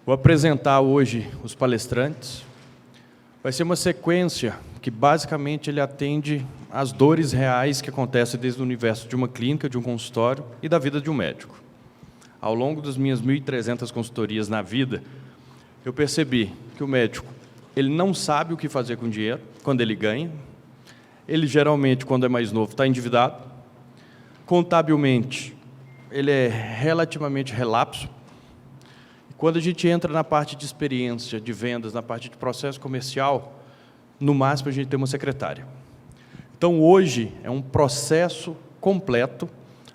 Vou apresentar hoje os palestrantes. Vai ser uma sequência que, basicamente, ele atende às dores reais que acontecem desde o universo de uma clínica, de um consultório e da vida de um médico. Ao longo das minhas 1.300 consultorias na vida, eu percebi que o médico ele não sabe o que fazer com o dinheiro quando ele ganha. Ele, geralmente, quando é mais novo, está endividado. Contabilmente, ele é relativamente relapso. Quando a gente entra na parte de experiência, de vendas, na parte de processo comercial, no máximo a gente tem uma secretária. Então, hoje, é um processo completo,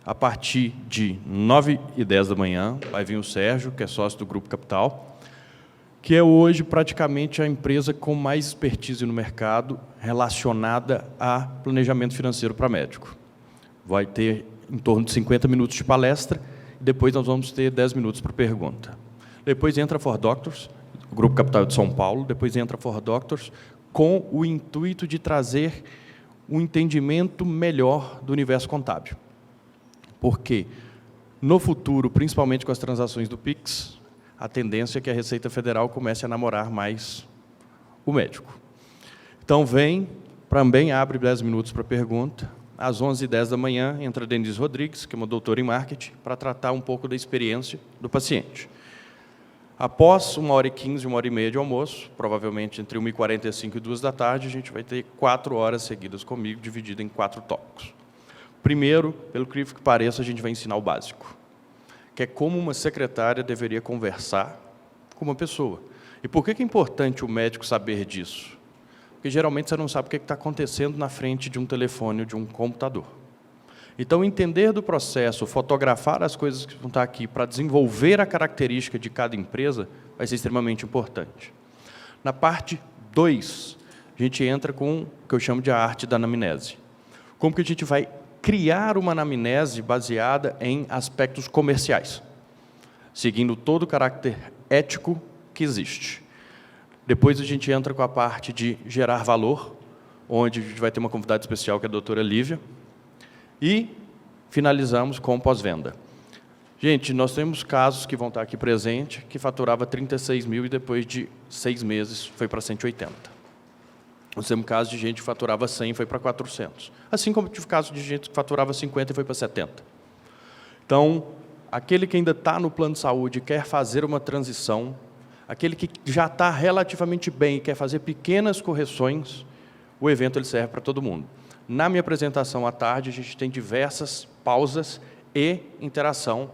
a partir de 9h10 da manhã, vai vir o Sérgio, que é sócio do Grupo Capital, que é hoje praticamente a empresa com mais expertise no mercado relacionada a planejamento financeiro para médico. Vai ter em torno de 50 minutos de palestra, e depois nós vamos ter 10 minutos para pergunta. Depois entra a 4Doctors, o Grupo Capital de São Paulo, depois entra a 4Doctors, com o intuito de trazer um entendimento melhor do universo contábil. Porque, no futuro, principalmente com as transações do Pix, a tendência é que a Receita Federal comece a namorar mais o médico. Então, também abre 10 minutos para pergunta. Às 11h10 da manhã, entra a Denise Rodrigues, que é uma doutora em marketing, para tratar um pouco da experiência do paciente. Após 1h15, 1h30 de almoço, provavelmente entre 1h45 e 2h da tarde, a gente vai ter 4 horas seguidas comigo, dividido em 4 tópicos. Primeiro, pelo que pareça, a gente vai ensinar o básico, que é como uma secretária deveria conversar com uma pessoa. E por que é importante o médico saber disso? Porque, geralmente, você não sabe o que está acontecendo na frente de um telefone ou de um computador. Então, entender do processo, fotografar as coisas que vão estar aqui para desenvolver a característica de cada empresa vai ser extremamente importante. Na parte 2, a gente entra com o que eu chamo de a arte da anamnese. Como que a gente vai criar uma anamnese baseada em aspectos comerciais, seguindo todo o caráter ético que existe. Depois a gente entra com a parte de gerar valor, onde a gente vai ter uma convidada especial, que é a doutora Lívia, e finalizamos com pós-venda. Gente, nós temos casos que vão estar aqui presentes, que faturava 36 mil e depois de 6 meses foi para 180. Nós temos casos de gente que faturava 100 e foi para 400. Assim como tive casos de gente que faturava 50 e foi para 70. Então, aquele que ainda está no plano de saúde e quer fazer uma transição, aquele que já está relativamente bem e quer fazer pequenas correções, o evento ele serve para todo mundo. Na minha apresentação à tarde, a gente tem diversas pausas e interação,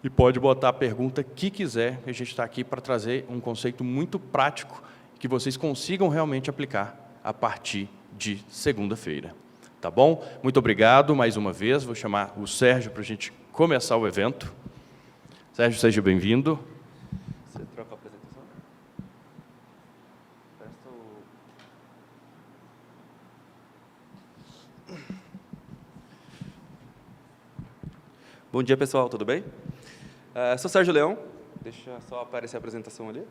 e pode botar a pergunta que quiser, que a gente está aqui para trazer um conceito muito prático, que vocês consigam realmente aplicar a partir de segunda-feira. Tá bom? Muito obrigado mais uma vez. Vou chamar o Sérgio para a gente começar o evento. Sérgio, seja bem-vindo. Você troca a apresentação? Bom dia, pessoal. Tudo bem? Sou Sérgio Leão. Deixa só aparecer a apresentação ali.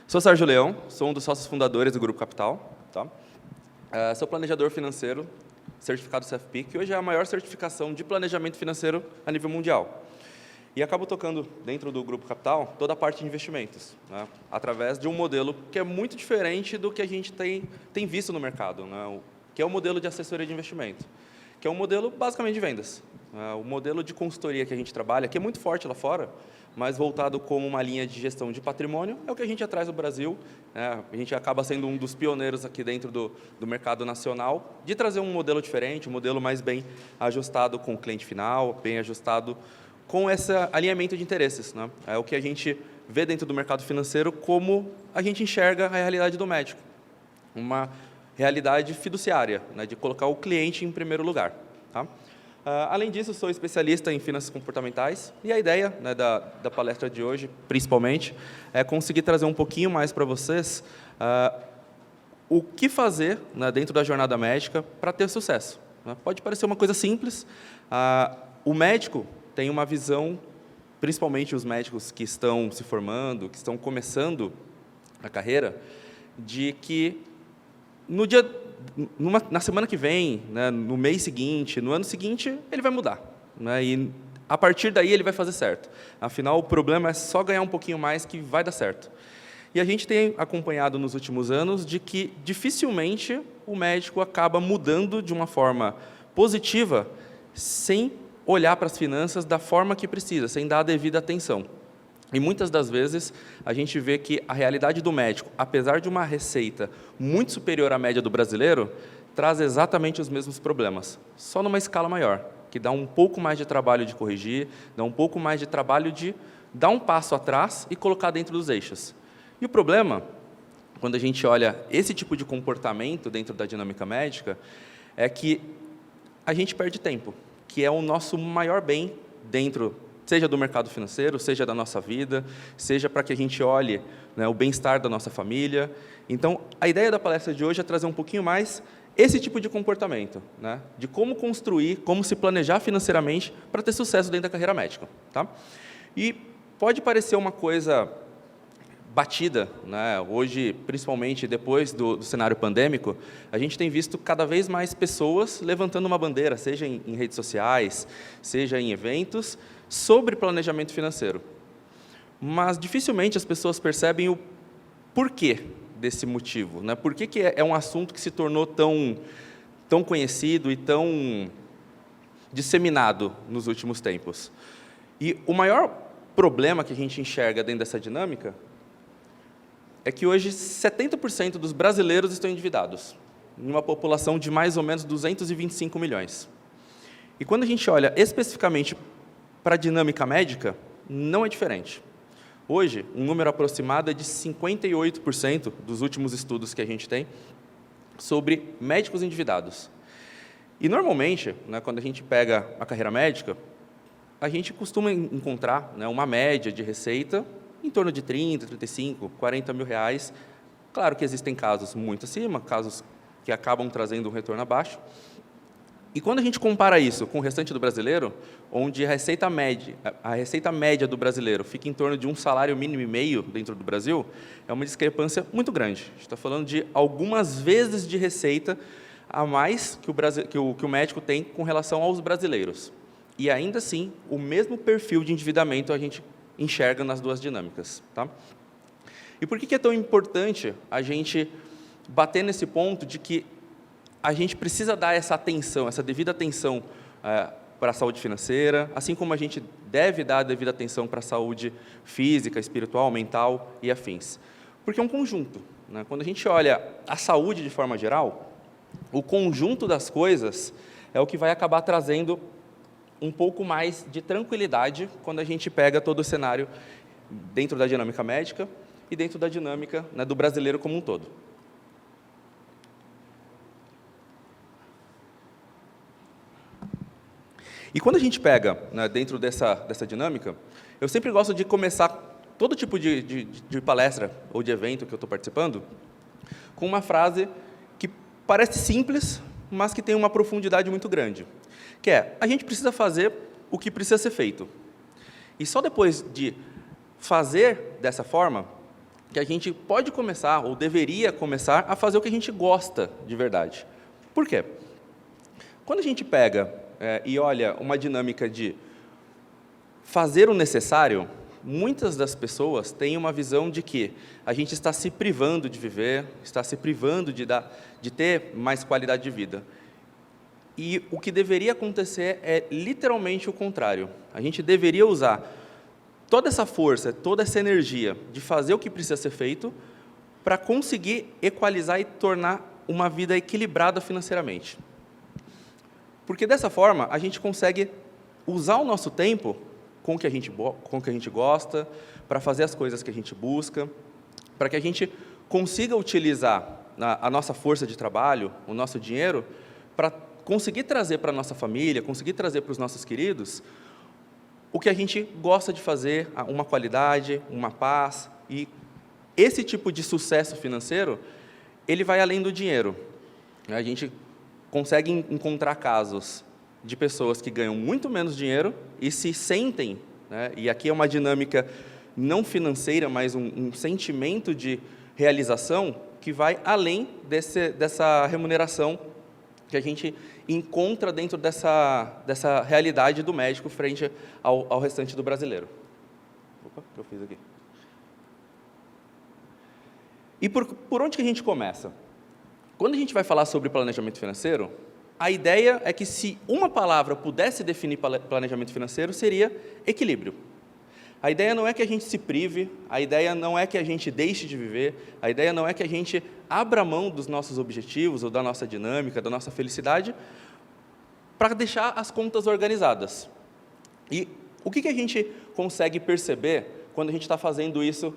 Sou Sérgio Leão, sou um dos sócios fundadores do Grupo Capital. Tá? Sou planejador financeiro, certificado CFP, que hoje é a maior certificação de planejamento financeiro a nível mundial. E acabo tocando, dentro do Grupo Capital, toda a parte de investimentos, né? Através de um modelo que é muito diferente do que a gente tem visto no mercado, né? Que é o modelo de assessoria de investimento, que é um modelo basicamente de vendas. O modelo de consultoria que a gente trabalha, que é muito forte lá fora, mas voltado como uma linha de gestão de patrimônio, é o que a gente atrás no Brasil. A gente acaba sendo um dos pioneiros aqui dentro do mercado nacional, de trazer um modelo diferente, um modelo mais bem ajustado com o cliente final, bem ajustado com esse alinhamento de interesses, né? É o que a gente vê dentro do mercado financeiro, como a gente enxerga a realidade do médico. Uma realidade fiduciária, né, de colocar o cliente em primeiro lugar. Tá? Além disso, sou especialista em finanças comportamentais, e a ideia, né, da palestra de hoje, principalmente, é conseguir trazer um pouquinho mais para vocês o que fazer, né, dentro da jornada médica para ter sucesso. Né? Pode parecer uma coisa simples. O médico tem uma visão, principalmente os médicos que estão se formando, que estão começando a carreira, de que na semana que vem, né, no mês seguinte, no ano seguinte, ele vai mudar. Né, e a partir daí ele vai fazer certo. Afinal, o problema é só ganhar um pouquinho mais que vai dar certo. E a gente tem acompanhado nos últimos anos de que dificilmente o médico acaba mudando de uma forma positiva sem olhar para as finanças da forma que precisa, sem dar a devida atenção. E muitas das vezes a gente vê que a realidade do médico, apesar de uma receita muito superior à média do brasileiro, traz exatamente os mesmos problemas, só numa escala maior, que dá um pouco mais de trabalho de corrigir, dá um pouco mais de trabalho de dar um passo atrás e colocar dentro dos eixos. E o problema, quando a gente olha esse tipo de comportamento dentro da dinâmica médica, é que a gente perde tempo, que é o nosso maior bem dentro, seja do mercado financeiro, seja da nossa vida, seja para que a gente olhe, né, o bem-estar da nossa família. Então, a ideia da palestra de hoje é trazer um pouquinho mais esse tipo de comportamento, né, de como construir, como se planejar financeiramente para ter sucesso dentro da carreira médica. Tá? E pode parecer uma coisa batida, né? Hoje, principalmente depois do cenário pandêmico, a gente tem visto cada vez mais pessoas levantando uma bandeira, seja em redes sociais, seja em eventos, sobre planejamento financeiro. Mas dificilmente as pessoas percebem o porquê desse motivo, né? Por que é um assunto que se tornou tão conhecido e tão disseminado nos últimos tempos. E o maior problema que a gente enxerga dentro dessa dinâmica é que hoje 70% dos brasileiros estão endividados, em uma população de mais ou menos 225 milhões. E quando a gente olha especificamente para a dinâmica médica, não é diferente. Hoje, um número aproximado é de 58% dos últimos estudos que a gente tem sobre médicos endividados. E, normalmente, né, quando a gente pega a carreira médica, a gente costuma encontrar, né, uma média de receita em torno de 30, 35, 40 mil reais. Claro que existem casos muito acima, casos que acabam trazendo um retorno abaixo. E quando a gente compara isso com o restante do brasileiro, onde a receita média do brasileiro fica em torno de um salário mínimo e meio dentro do Brasil, é uma discrepância muito grande. A gente está falando de algumas vezes de receita a mais que o médico tem com relação aos brasileiros. E ainda assim, o mesmo perfil de endividamento a gente enxerga nas duas dinâmicas. Tá? E por que é tão importante a gente bater nesse ponto de que a gente precisa dar essa atenção, essa devida atenção para a saúde financeira, assim como a gente deve dar a devida atenção para a saúde física, espiritual, mental e afins? Porque é um conjunto. Né? Quando a gente olha a saúde de forma geral, o conjunto das coisas é o que vai acabar trazendo um pouco mais de tranquilidade quando a gente pega todo o cenário dentro da dinâmica médica e dentro da dinâmica, né, do brasileiro como um todo. E quando a gente pega, né, dentro dessa dinâmica, eu sempre gosto de começar todo tipo de palestra ou de evento que eu estou participando com uma frase que parece simples, mas que tem uma profundidade muito grande, que é: a gente precisa fazer o que precisa ser feito. E só depois de fazer dessa forma que a gente pode começar, ou deveria começar, a fazer o que a gente gosta de verdade. Por quê? Quando a gente pega e olha uma dinâmica de fazer o necessário, muitas das pessoas têm uma visão de que a gente está se privando de viver, está se privando de ter mais qualidade de vida. E o que deveria acontecer é literalmente o contrário. A gente deveria usar toda essa força, toda essa energia de fazer o que precisa ser feito para conseguir equalizar e tornar uma vida equilibrada financeiramente. Porque dessa forma a gente consegue usar o nosso tempo com o que a gente gosta, para fazer as coisas que a gente busca, para que a gente consiga utilizar a nossa força de trabalho, o nosso dinheiro, para conseguir trazer para a nossa família, conseguir trazer para os nossos queridos o que a gente gosta de fazer, uma qualidade, uma paz. E esse tipo de sucesso financeiro, ele vai além do dinheiro. A gente consegue encontrar casos de pessoas que ganham muito menos dinheiro e se sentem, né, e aqui é uma dinâmica não financeira, mas um sentimento de realização que vai além dessa remuneração que a gente encontra dentro dessa realidade do médico frente ao restante do brasileiro. Opa, o que eu fiz aqui? E por onde que a gente começa? Quando a gente vai falar sobre planejamento financeiro, a ideia é que se uma palavra pudesse definir planejamento financeiro, seria equilíbrio. A ideia não é que a gente se prive, a ideia não é que a gente deixe de viver, a ideia não é que a gente abra mão dos nossos objetivos, ou da nossa dinâmica, da nossa felicidade, para deixar as contas organizadas. E o que a gente consegue perceber quando a gente está fazendo isso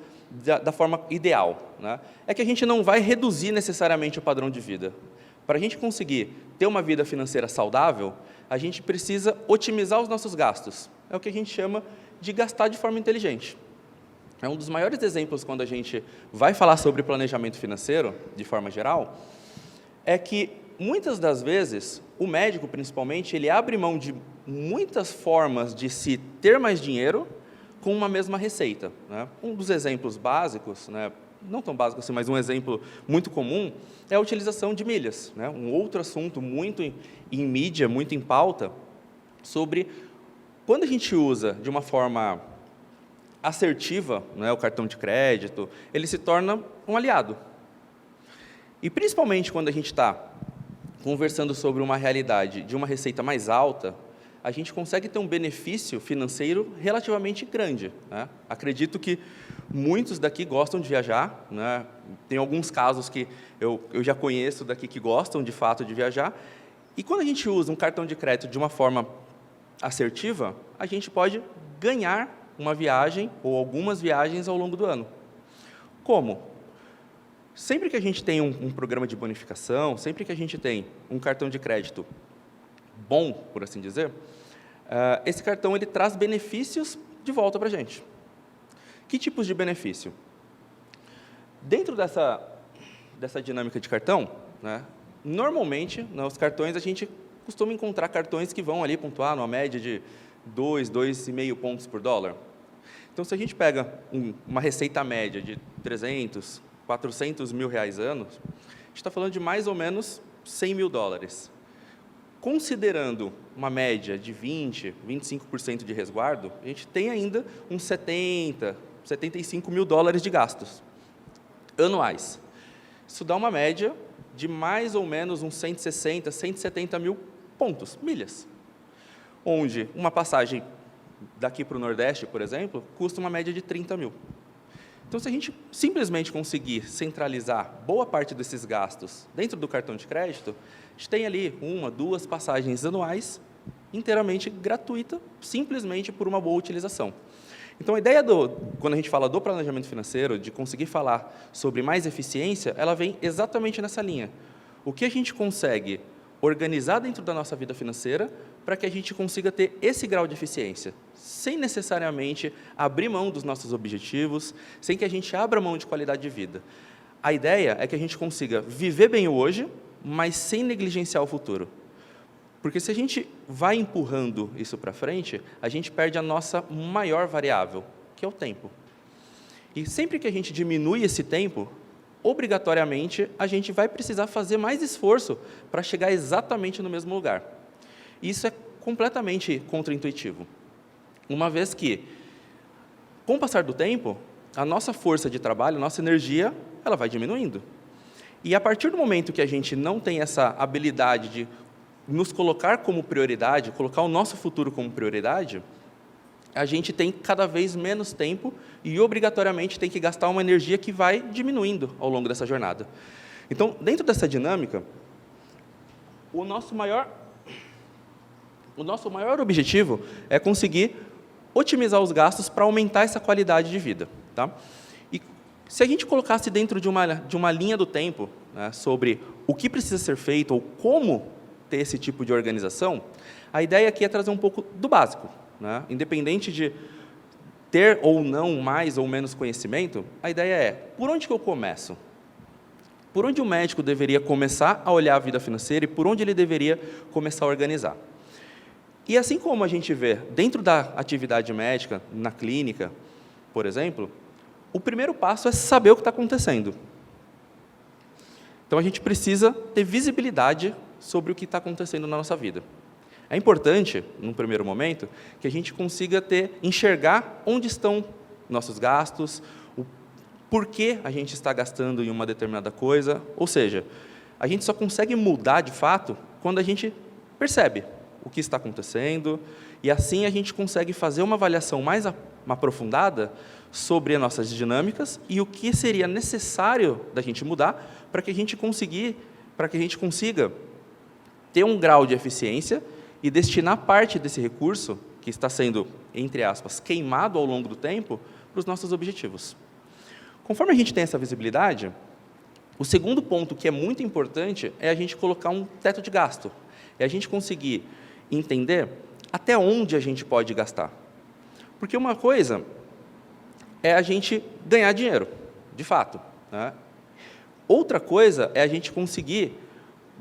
da forma ideal, né? É que a gente não vai reduzir necessariamente o padrão de vida. Para a gente conseguir ter uma vida financeira saudável, a gente precisa otimizar os nossos gastos. É o que a gente chama de gastar de forma inteligente. É um dos maiores exemplos quando a gente vai falar sobre planejamento financeiro, de forma geral, é que muitas das vezes, o médico principalmente, ele abre mão de muitas formas de se ter mais dinheiro com uma mesma receita, né? Um dos exemplos básicos, né, não tão básico assim, mas um exemplo muito comum, é a utilização de milhas, né? Um outro assunto muito em mídia, muito em pauta, sobre quando a gente usa de uma forma assertiva, né, o cartão de crédito, ele se torna um aliado. E principalmente quando a gente está conversando sobre uma realidade de uma receita mais alta, a gente consegue ter um benefício financeiro relativamente grande, né? Acredito que muitos daqui gostam de viajar, né? Tem alguns casos que eu já conheço daqui que gostam, de fato, de viajar. E quando a gente usa um cartão de crédito de uma forma assertiva, a gente pode ganhar uma viagem ou algumas viagens ao longo do ano. Como? Sempre que a gente tem um programa de bonificação, sempre que a gente tem um cartão de crédito bom, por assim dizer, esse cartão ele traz benefícios de volta para a gente. Que tipos de benefício? Dentro dessa dinâmica de cartão, né, normalmente, os cartões, a gente costuma encontrar cartões que vão ali pontuar numa média de 2,5 pontos por dólar. Então, se a gente pega uma receita média de 300, 400 mil reais ano, a gente está falando de mais ou menos 100 mil dólares. Considerando uma média de 20%, 25% de resguardo, a gente tem ainda uns 70, 75 mil dólares de gastos anuais. Isso dá uma média de mais ou menos uns 160, 170 mil pontos, milhas. Onde uma passagem daqui para o Nordeste, por exemplo, custa uma média de 30 mil. Então, se a gente simplesmente conseguir centralizar boa parte desses gastos dentro do cartão de crédito, a gente tem ali 1, 2 passagens anuais inteiramente gratuita, simplesmente por uma boa utilização. Então, a ideia quando a gente fala do planejamento financeiro, de conseguir falar sobre mais eficiência, ela vem exatamente nessa linha. O que a gente consegue organizar dentro da nossa vida financeira para que a gente consiga ter esse grau de eficiência, sem necessariamente abrir mão dos nossos objetivos, sem que a gente abra mão de qualidade de vida. A ideia é que a gente consiga viver bem o hoje, mas sem negligenciar o futuro. Porque se a gente vai empurrando isso para frente, a gente perde a nossa maior variável, que é o tempo. E sempre que a gente diminui esse tempo, obrigatoriamente, a gente vai precisar fazer mais esforço para chegar exatamente no mesmo lugar. Isso é completamente contraintuitivo, uma vez que, com o passar do tempo, a nossa força de trabalho, a nossa energia, ela vai diminuindo. E a partir do momento que a gente não tem essa habilidade de nos colocar como prioridade, colocar o nosso futuro como prioridade, a gente tem cada vez menos tempo e, obrigatoriamente, tem que gastar uma energia que vai diminuindo ao longo dessa jornada. Então, dentro dessa dinâmica, o nosso maior objetivo é conseguir otimizar os gastos para aumentar essa qualidade de vida. Tá? E se a gente colocasse dentro de uma linha do tempo, né, sobre o que precisa ser feito ou como ter esse tipo de organização, a ideia aqui é trazer um pouco do básico. Né? Independente de ter ou não mais ou menos conhecimento, a ideia é, por onde que eu começo? Por onde o médico deveria começar a olhar a vida financeira e por onde ele deveria começar a organizar? E assim como a gente vê dentro da atividade médica, na clínica, por exemplo, o primeiro passo é saber o que está acontecendo. Então, a gente precisa ter visibilidade sobre o que está acontecendo na nossa vida. É importante, num primeiro momento, que a gente consiga enxergar onde estão nossos gastos, o porquê a gente está gastando em uma determinada coisa, ou seja, a gente só consegue mudar de fato quando a gente percebe o que está acontecendo, e assim a gente consegue fazer uma avaliação mais aprofundada sobre as nossas dinâmicas e o que seria necessário da gente mudar para que a gente consiga ter um grau de eficiência e destinar parte desse recurso que está sendo, entre aspas, queimado ao longo do tempo para os nossos objetivos. Conforme a gente tem essa visibilidade, o segundo ponto que é muito importante é a gente colocar um teto de gasto, é a gente conseguir entender até onde a gente pode gastar. Porque uma coisa é a gente ganhar dinheiro, de fato, né? Outra coisa é a gente conseguir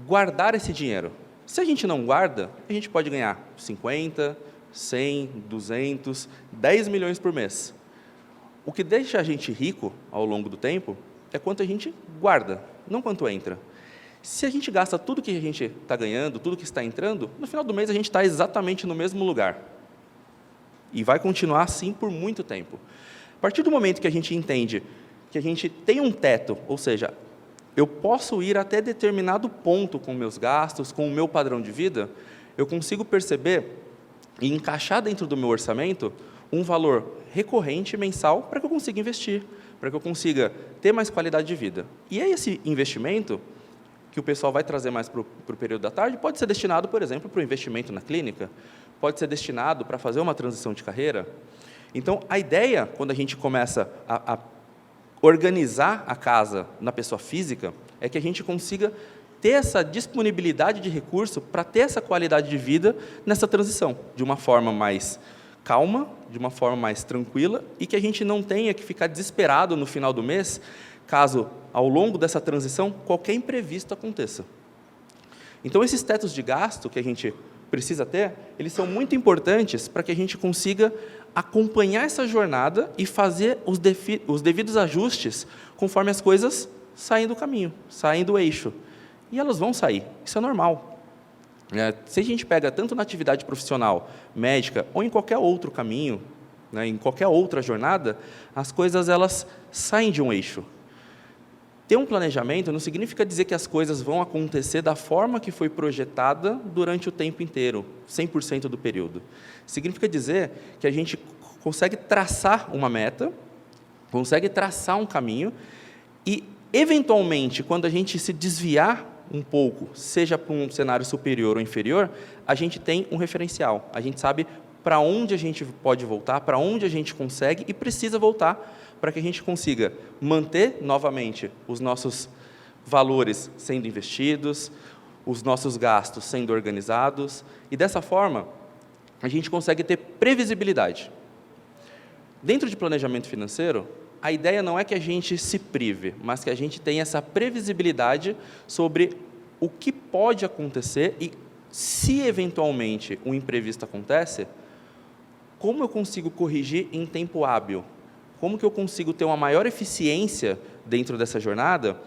guardar esse dinheiro. Se a gente não guarda, a gente pode ganhar 50, 100, 200, 10 milhões por mês. O que deixa a gente rico ao longo do tempo é quanto a gente guarda, não quanto entra. Se a gente gasta tudo que a gente está ganhando, tudo que está entrando, no final do mês a gente está exatamente no mesmo lugar. E vai continuar assim por muito tempo. A partir do momento que a gente entende que a gente tem um teto, ou seja, eu posso ir até determinado ponto com meus gastos, com o meu padrão de vida, eu consigo perceber e encaixar dentro do meu orçamento um valor recorrente mensal para que eu consiga investir, para que eu consiga ter mais qualidade de vida. E é esse investimento que o pessoal vai trazer mais para o período da tarde, pode ser destinado, por exemplo, para o investimento na clínica, pode ser destinado para fazer uma transição de carreira. Então, a ideia, quando a gente começa a organizar a casa na pessoa física, é que a gente consiga ter essa disponibilidade de recurso para ter essa qualidade de vida nessa transição, de uma forma mais calma, de uma forma mais tranquila, e que a gente não tenha que ficar desesperado no final do mês, caso, ao longo dessa transição, qualquer imprevisto aconteça. Então, esses tetos de gasto que a gente precisa ter, eles são muito importantes para que a gente consiga acompanhar essa jornada e fazer os devidos ajustes conforme as coisas saem do caminho, saem do eixo. E elas vão sair, isso é normal. Se a gente pega tanto na atividade profissional, médica, ou em qualquer outro caminho, né, em qualquer outra jornada, as coisas elas saem de um eixo. Ter um planejamento não significa dizer que as coisas vão acontecer da forma que foi projetada durante o tempo inteiro, 100% do período. Significa dizer que a gente consegue traçar uma meta, consegue traçar um caminho e, eventualmente, quando a gente se desviar um pouco, seja para um cenário superior ou inferior, a gente tem um referencial, a gente sabe para onde a gente pode voltar, para onde a gente consegue e precisa voltar para que a gente consiga manter novamente os nossos valores sendo investidos, os nossos gastos sendo organizados, e dessa forma a gente consegue ter previsibilidade. Dentro de planejamento financeiro, a ideia não é que a gente se prive, mas que a gente tenha essa previsibilidade sobre o que pode acontecer e, se eventualmente um imprevisto acontece, como eu consigo corrigir em tempo hábil? Como que eu consigo ter uma maior eficiência dentro dessa jornada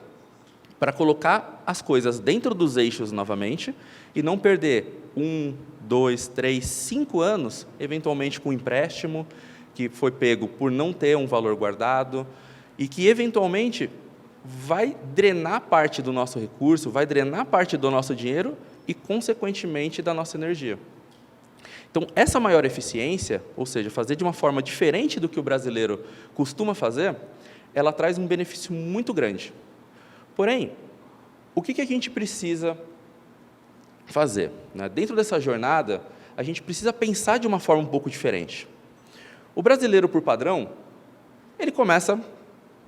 para colocar as coisas dentro dos eixos novamente e não perder 1, 2, 3, 5 anos, eventualmente com um empréstimo que foi pego por não ter um valor guardado e que, eventualmente, vai drenar parte do nosso recurso, vai drenar parte do nosso dinheiro e, consequentemente, da nossa energia. Então, essa maior eficiência, ou seja, fazer de uma forma diferente do que o brasileiro costuma fazer, ela traz um benefício muito grande. Porém, o que a gente precisa fazer? Dentro dessa jornada, a gente precisa pensar de uma forma um pouco diferente. O brasileiro, por padrão, ele começa a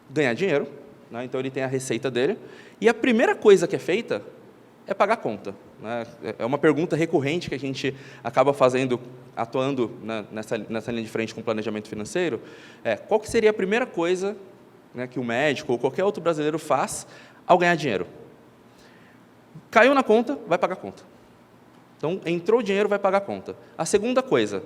ganhar dinheiro, então ele tem a receita dele, e a primeira coisa que é feita é pagar a conta. É uma pergunta recorrente que a gente acaba fazendo, atuando nessa linha de frente com o planejamento financeiro, qual que seria a primeira coisa que o médico ou qualquer outro brasileiro faz ao ganhar dinheiro? Caiu na conta, vai pagar a conta. Então, entrou o dinheiro, vai pagar a conta. A segunda coisa,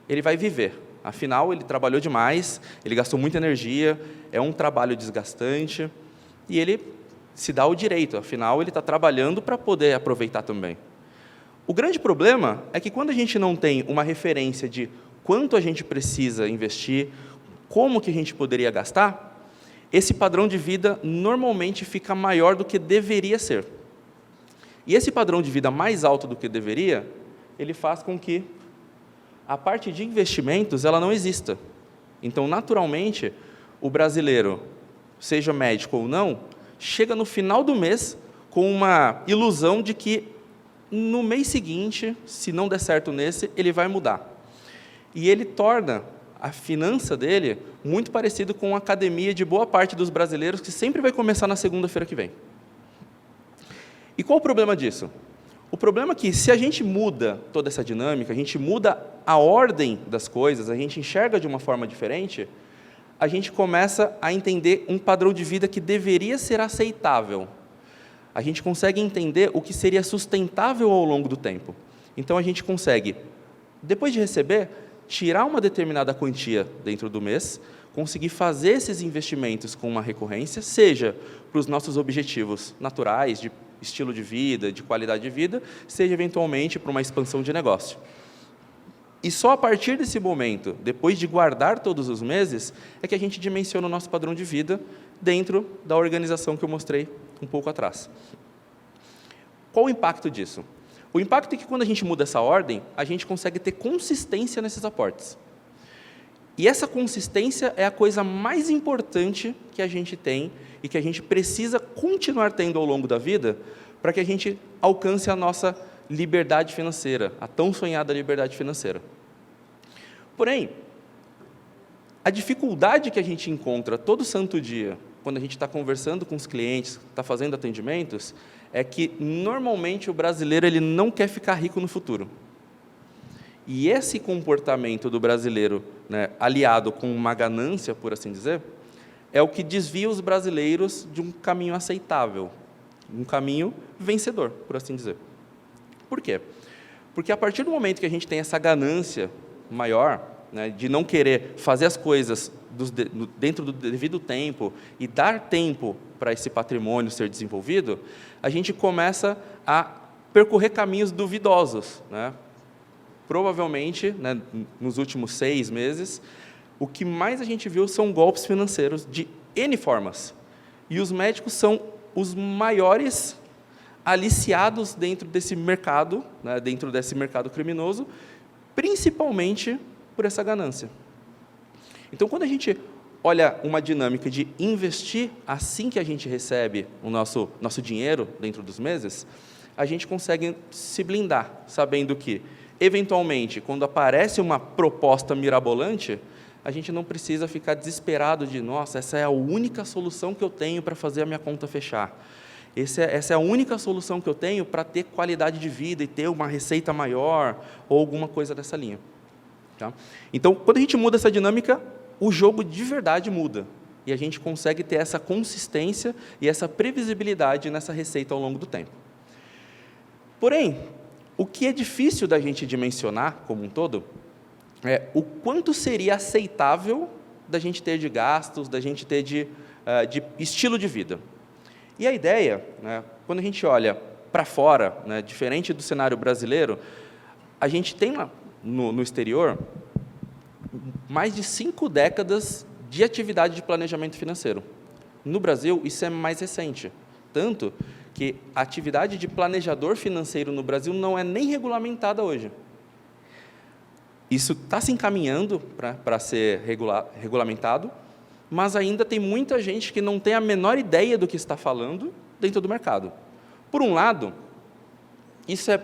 ele vai viver. Afinal, ele trabalhou demais, ele gastou muita energia, é um trabalho desgastante, e ele se dá o direito, afinal, ele está trabalhando para poder aproveitar também. O grande problema é que quando a gente não tem uma referência de quanto a gente precisa investir, como que a gente poderia gastar, esse padrão de vida normalmente fica maior do que deveria ser. E esse padrão de vida mais alto do que deveria, ele faz com que a parte de investimentos ela não exista. Então, naturalmente, o brasileiro, seja médico ou não, chega no final do mês com uma ilusão de que no mês seguinte, se não der certo nesse, ele vai mudar. E ele torna a finança dele muito parecido com a academia de boa parte dos brasileiros, que sempre vai começar na segunda-feira que vem. E qual o problema disso? O problema é que, se a gente muda toda essa dinâmica, a gente muda a ordem das coisas, a gente enxerga de uma forma diferente, a gente começa a entender um padrão de vida que deveria ser aceitável. A gente consegue entender o que seria sustentável ao longo do tempo. Então, a gente consegue, depois de receber, tirar uma determinada quantia dentro do mês, conseguir fazer esses investimentos com uma recorrência, seja para os nossos objetivos naturais, de estilo de vida, de qualidade de vida, seja eventualmente para uma expansão de negócio. E só a partir desse momento, depois de guardar todos os meses, é que a gente dimensiona o nosso padrão de vida dentro da organização que eu mostrei um pouco atrás. Qual o impacto disso? O impacto é que, quando a gente muda essa ordem, a gente consegue ter consistência nesses aportes. E essa consistência é a coisa mais importante que a gente tem e que a gente precisa continuar tendo ao longo da vida para que a gente alcance a nossa liberdade financeira, a tão sonhada liberdade financeira. Porém, a dificuldade que a gente encontra todo santo dia, quando a gente está conversando com os clientes, está fazendo atendimentos, é que, normalmente, o brasileiro ele não quer ficar rico no futuro. E esse comportamento do brasileiro, né, aliado com uma ganância, por assim dizer, é o que desvia os brasileiros de um caminho aceitável, um caminho vencedor, por assim dizer. Por quê? Porque, a partir do momento que a gente tem essa ganância maior, né, de não querer fazer as coisas dentro do devido tempo e dar tempo para esse patrimônio ser desenvolvido, a gente começa a percorrer caminhos duvidosos, né? Provavelmente, né, nos últimos 6 meses, o que mais a gente viu são golpes financeiros de N formas. E os médicos são os maiores aliciados dentro desse mercado, né, dentro desse mercado criminoso, principalmente por essa ganância. Então, quando a gente olha uma dinâmica de investir assim que a gente recebe o nosso dinheiro dentro dos meses, a gente consegue se blindar, sabendo que, eventualmente, quando aparece uma proposta mirabolante, a gente não precisa ficar desesperado de, nossa, essa é a única solução que eu tenho para fazer a minha conta fechar. Essa é a única solução que eu tenho para ter qualidade de vida e ter uma receita maior ou alguma coisa dessa linha. Tá? Então, quando a gente muda essa dinâmica, o jogo de verdade muda. E a gente consegue ter essa consistência e essa previsibilidade nessa receita ao longo do tempo. Porém, o que é difícil da gente dimensionar como um todo é o quanto seria aceitável da gente ter de gastos, da gente ter de estilo de vida. E a ideia, né, quando a gente olha para fora, né, diferente do cenário brasileiro, a gente tem no exterior mais de 5 décadas de atividade de planejamento financeiro. No Brasil, isso é mais recente, tanto que a atividade de planejador financeiro no Brasil não é nem regulamentada hoje. Isso está se encaminhando para ser regulamentado, mas ainda tem muita gente que não tem a menor ideia do que está falando dentro do mercado. Por um lado, isso é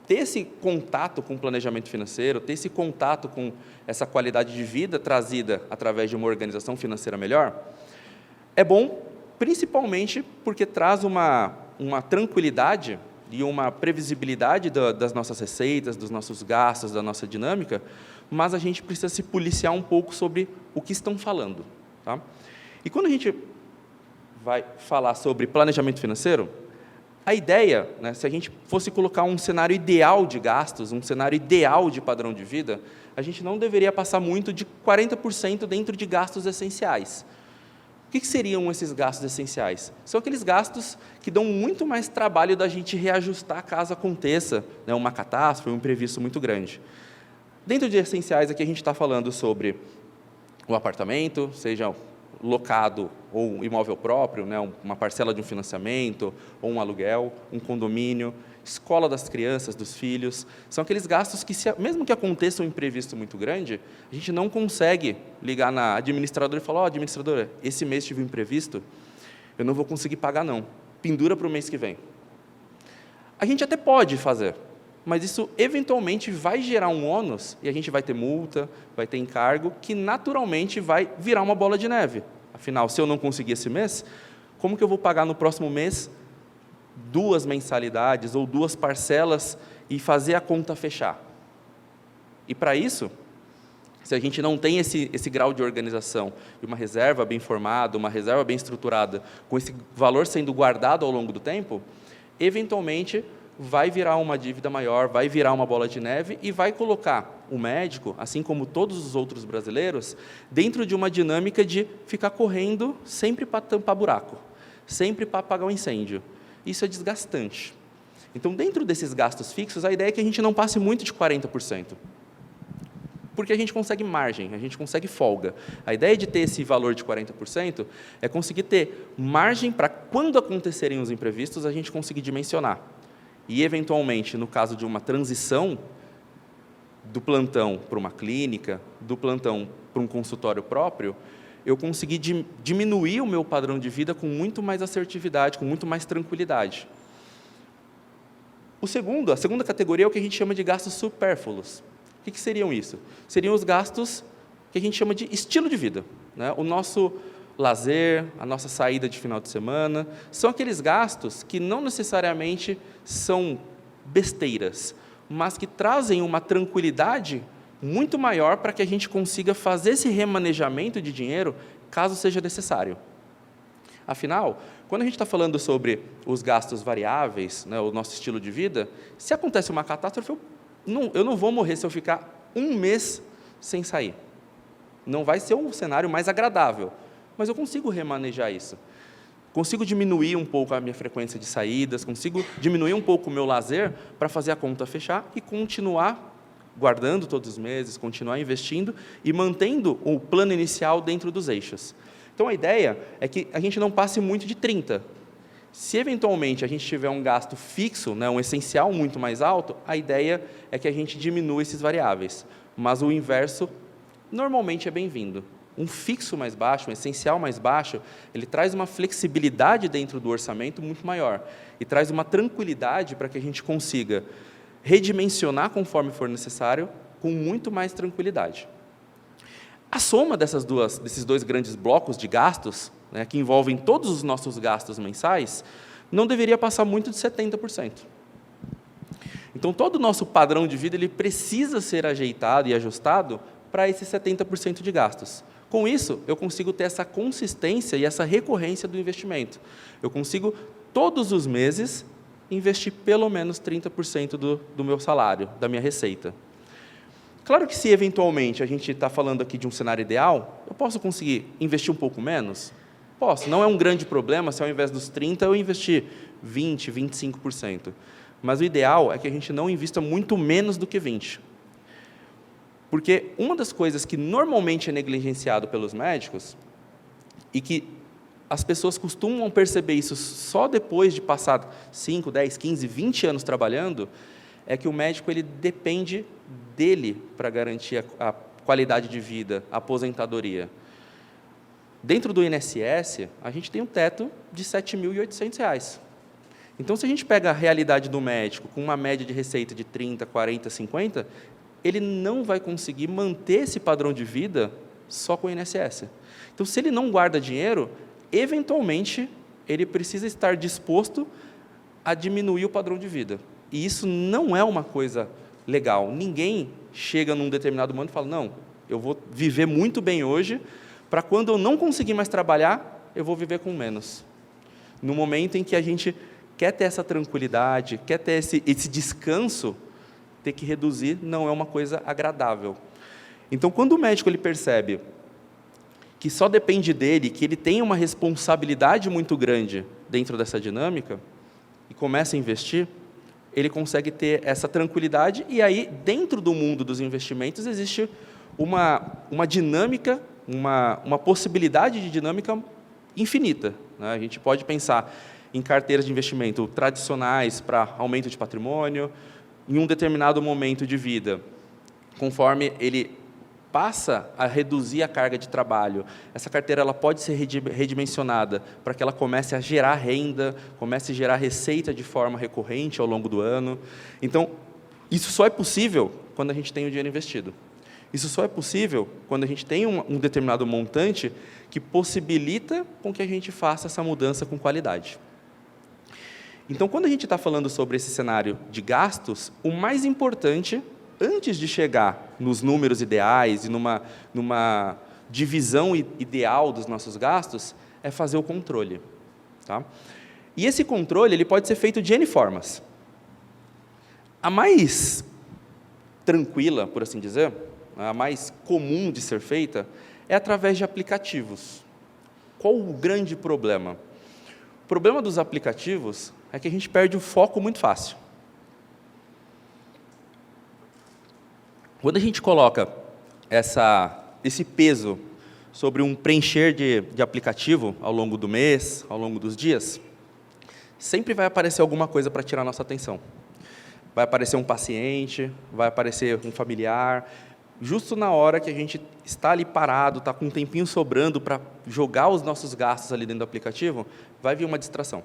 ter esse contato com o planejamento financeiro, ter esse contato com essa qualidade de vida trazida através de uma organização financeira melhor, é bom, principalmente porque traz uma tranquilidade e uma previsibilidade das nossas receitas, dos nossos gastos, da nossa dinâmica, mas a gente precisa se policiar um pouco sobre o que estão falando. Tá? E quando a gente vai falar sobre planejamento financeiro, a ideia, né, se a gente fosse colocar um cenário ideal de gastos, um cenário ideal de padrão de vida, a gente não deveria passar muito de 40% dentro de gastos essenciais. O que seriam esses gastos essenciais? São aqueles gastos que dão muito mais trabalho da gente reajustar caso aconteça, né, uma catástrofe, um imprevisto muito grande. Dentro de essenciais, aqui a gente está falando sobre o apartamento, seja locado ou imóvel próprio, né, uma parcela de um financiamento, ou um aluguel, um condomínio, escola das crianças, dos filhos. São aqueles gastos que, mesmo que aconteça um imprevisto muito grande, a gente não consegue ligar na administradora e falar: ó, administradora, esse mês tive um imprevisto, eu não vou conseguir pagar não, pendura para o mês que vem. A gente até pode fazer, mas isso eventualmente vai gerar um ônus, e a gente vai ter multa, vai ter encargo, que naturalmente vai virar uma bola de neve. Afinal, se eu não conseguir esse mês, como que eu vou pagar no próximo mês 2 mensalidades ou 2 parcelas e fazer a conta fechar? E para isso, se a gente não tem esse grau de organização e uma reserva bem formada, uma reserva bem estruturada, com esse valor sendo guardado ao longo do tempo, eventualmente vai virar uma dívida maior, vai virar uma bola de neve e vai colocar o médico, assim como todos os outros brasileiros, dentro de uma dinâmica de ficar correndo sempre para tampar buraco, sempre para apagar um incêndio. Isso é desgastante. Então, dentro desses gastos fixos, a ideia é que a gente não passe muito de 40%. Porque a gente consegue margem, a gente consegue folga. A ideia de ter esse valor de 40% é conseguir ter margem para, quando acontecerem os imprevistos, a gente conseguir dimensionar. E, eventualmente, no caso de uma transição do plantão para uma clínica, do plantão para um consultório próprio, eu consegui diminuir o meu padrão de vida com muito mais assertividade, com muito mais tranquilidade. A segunda categoria é o que a gente chama de gastos supérfluos. O que seriam isso? Seriam os gastos que a gente chama de estilo de vida, né? O nosso lazer, a nossa saída de final de semana, são aqueles gastos que não necessariamente são besteiras, mas que trazem uma tranquilidade muito maior para que a gente consiga fazer esse remanejamento de dinheiro, caso seja necessário. Afinal, quando a gente está falando sobre os gastos variáveis, né, o nosso estilo de vida, se acontece uma catástrofe, eu não vou morrer se eu ficar um mês sem sair. Não vai ser um cenário mais agradável, mas eu consigo remanejar isso. Consigo diminuir um pouco a minha frequência de saídas, consigo diminuir um pouco o meu lazer para fazer a conta fechar e continuar guardando todos os meses, continuar investindo e mantendo o plano inicial dentro dos eixos. Então, a ideia é que a gente não passe muito de 30. Se, eventualmente, a gente tiver um gasto fixo, né, um essencial muito mais alto, a ideia é que a gente diminua esses variáveis. Mas o inverso, normalmente, é bem-vindo. Um fixo mais baixo, um essencial mais baixo, ele traz uma flexibilidade dentro do orçamento muito maior e traz uma tranquilidade para que a gente consiga redimensionar conforme for necessário, com muito mais tranquilidade. A soma desses 2 grandes blocos de gastos, né, que envolvem todos os nossos gastos mensais, não deveria passar muito de 70%. Então, todo o nosso padrão de vida ele precisa ser ajeitado e ajustado para esses 70% de gastos. Com isso, eu consigo ter essa consistência e essa recorrência do investimento. Eu consigo, todos os meses, investir pelo menos 30% do meu salário, da minha receita. Claro que se, eventualmente, a gente está falando aqui de um cenário ideal, eu posso conseguir investir um pouco menos? Posso. Não é um grande problema se, ao invés dos 30%, eu investir 20%, 25%. Mas o ideal é que a gente não invista muito menos do que 20%. Porque uma das coisas que normalmente é negligenciado pelos médicos e que as pessoas costumam perceber isso só depois de passar 5, 10, 15, 20 anos trabalhando, é que o médico ele depende dele para garantir a qualidade de vida, a aposentadoria. Dentro do INSS, a gente tem um teto de R$ 7.800. Então, se a gente pega a realidade do médico com uma média de receita de 30, 40, 50, ele não vai conseguir manter esse padrão de vida só com o INSS. Então, se ele não guarda dinheiro, eventualmente, ele precisa estar disposto a diminuir o padrão de vida. E isso não é uma coisa legal. Ninguém chega num determinado momento e fala, não, eu vou viver muito bem hoje, para quando eu não conseguir mais trabalhar, eu vou viver com menos. No momento em que a gente quer ter essa tranquilidade, quer ter esse descanso, ter que reduzir não é uma coisa agradável. Então, quando o médico ele percebe que só depende dele, que ele tem uma responsabilidade muito grande dentro dessa dinâmica, e começa a investir, ele consegue ter essa tranquilidade, e aí, dentro do mundo dos investimentos, existe uma dinâmica, uma possibilidade de dinâmica infinita, né? A gente pode pensar em carteiras de investimento tradicionais para aumento de patrimônio, em um determinado momento de vida, conforme ele passa a reduzir a carga de trabalho, essa carteira ela pode ser redimensionada para que ela comece a gerar renda, comece a gerar receita de forma recorrente ao longo do ano. Então, isso só é possível quando a gente tem o dinheiro investido. Isso só é possível quando a gente tem um determinado montante que possibilita com que a gente faça essa mudança com qualidade. Então, quando a gente está falando sobre esse cenário de gastos, o mais importante, antes de chegar nos números ideais e numa divisão ideal dos nossos gastos, é fazer o controle. Tá? E esse controle ele pode ser feito de N formas. A mais tranquila, por assim dizer, a mais comum de ser feita, é através de aplicativos. Qual o grande problema? O problema dos aplicativos é que a gente perde o foco muito fácil. Quando a gente coloca esse peso sobre um preencher de aplicativo ao longo do mês, ao longo dos dias, sempre vai aparecer alguma coisa para tirar a nossa atenção. Vai aparecer um paciente, vai aparecer um familiar, justo na hora que a gente está ali parado, está com um tempinho sobrando para jogar os nossos gastos ali dentro do aplicativo, vai vir uma distração.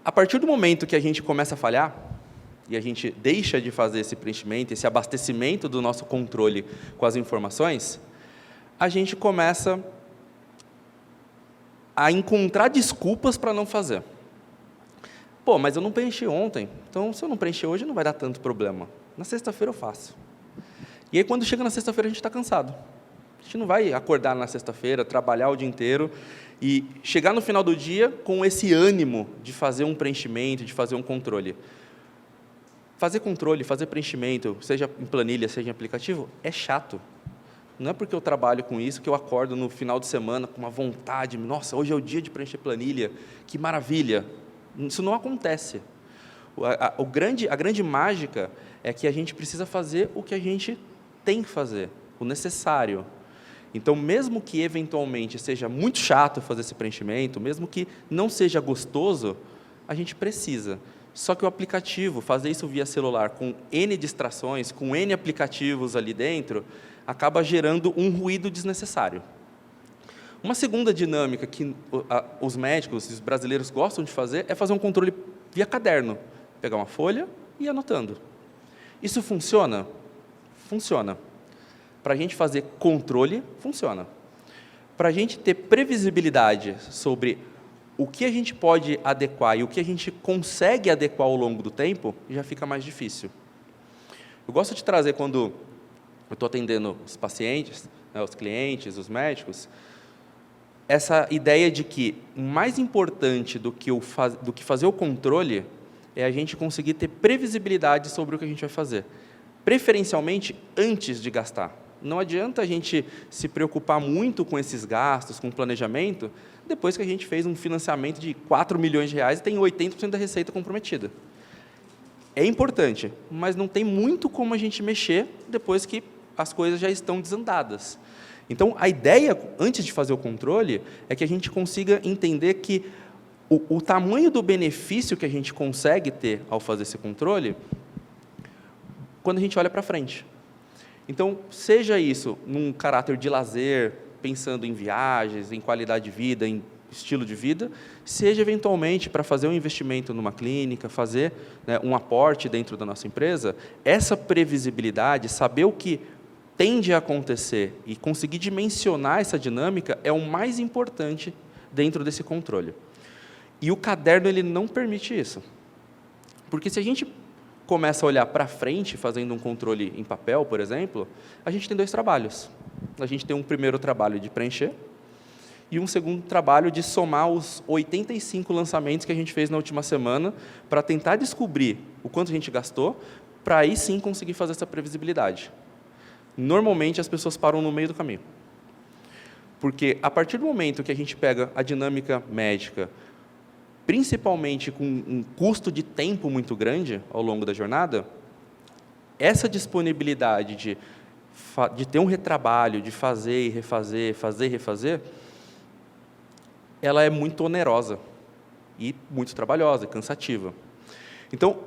A partir do momento que a gente começa a falhar, e a gente deixa de fazer esse preenchimento, esse abastecimento do nosso controle com as informações, a gente começa a encontrar desculpas para não fazer. Pô, mas eu não preenchi ontem, então se eu não preencher hoje não vai dar tanto problema. Na sexta-feira eu faço. E aí quando chega na sexta-feira a gente está cansado. A gente não vai acordar na sexta-feira, trabalhar o dia inteiro e chegar no final do dia com esse ânimo de fazer um preenchimento, de fazer um controle. Fazer controle, fazer preenchimento, seja em planilha, seja em aplicativo, é chato. Não é porque eu trabalho com isso que eu acordo no final de semana com uma vontade, nossa, hoje é o dia de preencher planilha, que maravilha. Isso não acontece. A grande mágica é que a gente precisa fazer o que a gente tem que fazer, o necessário. Então, mesmo que eventualmente seja muito chato fazer esse preenchimento, mesmo que não seja gostoso, a gente precisa. Só que o aplicativo, fazer isso via celular, com N distrações, com N aplicativos ali dentro, acaba gerando um ruído desnecessário. Uma segunda dinâmica que os médicos e os brasileiros gostam de fazer é fazer um controle via caderno. Pegar uma folha e ir anotando. Isso funciona? Funciona. Para a gente fazer controle, funciona. Para a gente ter previsibilidade sobre o que a gente pode adequar e o que a gente consegue adequar ao longo do tempo, já fica mais difícil. Eu gosto de trazer, quando eu estou atendendo os pacientes, né, os clientes, os médicos, essa ideia de que o mais importante do que fazer o controle é a gente conseguir ter previsibilidade sobre o que a gente vai fazer, preferencialmente antes de gastar. Não adianta a gente se preocupar muito com esses gastos, com o planejamento, depois que a gente fez um financiamento de 4 milhões de reais e tem 80% da receita comprometida. É importante, mas não tem muito como a gente mexer depois que as coisas já estão desandadas. Então, a ideia, antes de fazer o controle, é que a gente consiga entender que o tamanho do benefício que a gente consegue ter ao fazer esse controle, quando a gente olha para frente. Então, seja isso num caráter de lazer, pensando em viagens, em qualidade de vida, em estilo de vida, seja eventualmente para fazer um investimento numa clínica, fazer, né, um aporte dentro da nossa empresa, essa previsibilidade, saber o que tende a acontecer e conseguir dimensionar essa dinâmica é o mais importante dentro desse controle. E o caderno ele não permite isso. Porque se a gente começa a olhar para frente, fazendo um controle em papel, por exemplo, a gente tem 2 trabalhos. A gente tem um primeiro trabalho de preencher e um segundo trabalho de somar os 85 lançamentos que a gente fez na última semana para tentar descobrir o quanto a gente gastou, para aí sim conseguir fazer essa previsibilidade. Normalmente as pessoas param no meio do caminho. Porque, a partir do momento que a gente pega a dinâmica médica, principalmente com um custo de tempo muito grande ao longo da jornada, essa disponibilidade de ter um retrabalho, de fazer e refazer, fazer e refazer, ela é muito onerosa e muito trabalhosa, cansativa. Então,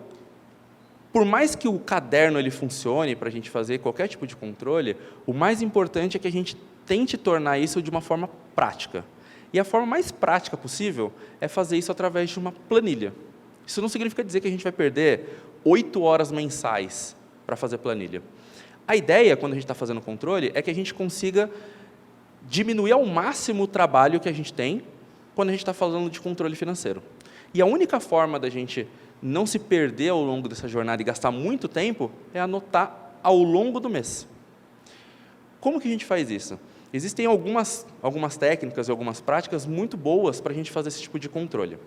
por mais que o caderno ele funcione para a gente fazer qualquer tipo de controle, o mais importante é que a gente tente tornar isso de uma forma prática. E a forma mais prática possível é fazer isso através de uma planilha. Isso não significa dizer que a gente vai perder 8 horas mensais para fazer planilha. A ideia, quando a gente está fazendo controle, é que a gente consiga diminuir ao máximo o trabalho que a gente tem quando a gente está falando de controle financeiro. E a única forma da gente não se perder ao longo dessa jornada e gastar muito tempo é anotar ao longo do mês. Como que a gente faz isso? Existem algumas técnicas e algumas práticas muito boas para a gente fazer esse tipo de controle.